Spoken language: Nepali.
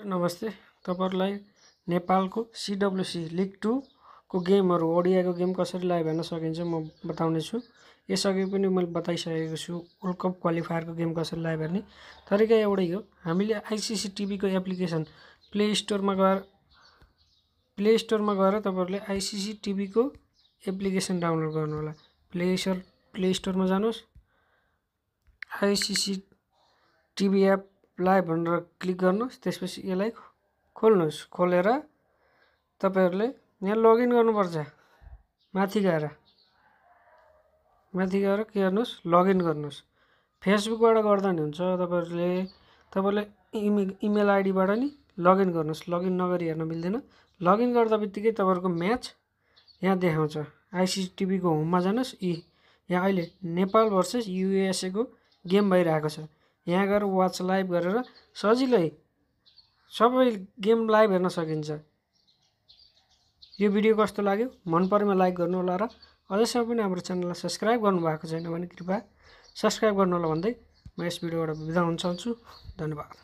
नमस्ते। तपाईहरुलाई नेपालको CWC लिग 2 को गेमहरु ओडिआईको गेम कसरी लाइभ हेर्न सकिन्छ म बताउने छु। यसअघि पनि मैले बताइसकेको छु वर्ल्ड कप क्वालिफायरको गेम कसरी लाइभ हेर्ने। तरिका एउटै हो। हामीले आईसीसी टिभी को एप्लिकेसन प्ले स्टोरमा गएर तपाईहरुले आईसीसी टिभी को एप्लिकेसन डाउनलोड गर्नु होला। प्ले स्टोरमा जानुस्, आईसीसी टिभी एप लाइभ भनेर क्लिक गर्नुस्, त्यसपछि यसलाई खोल्नुस्। खोलेर तपाईहरुले यहाँ लगइन गर्नुपर्छ। माथि गएर के गर्नुस्, लगइन गर्नुस्। फेसबुकबाट गर्दा नि हुन्छ। तपाईहरुले इमेल आईडीबाट नि लगइन गर्नुस्। लगइन नगरी हेर्न मिल्दैन। लगइन गर्दाबित्तिकै तपाईहरुको म्याच यहाँ देखाउँछ। आईसीसी टिभी को होममा जानुस्। यहाँ अहिले नेपाल भर्सेस यूएसए को गेम भइरहेको छ। यहाँ गएर वाच लाइभ गरेर सजिलै सबै गेम लाइभ हेर्न सकिन्छ। यो भिडियो कस्तो लाग्यो? मन परेमा लाइक गर्नु होला र अझैसम्म पनि हाम्रो च्यानललाई सब्स्क्राइब गर्नु भएको छैन भने कृपया सब्स्क्राइब गर्नु होला भन्दै म यस भिडियोबाट बिदा हुन चाहन्छु। धन्यवाद।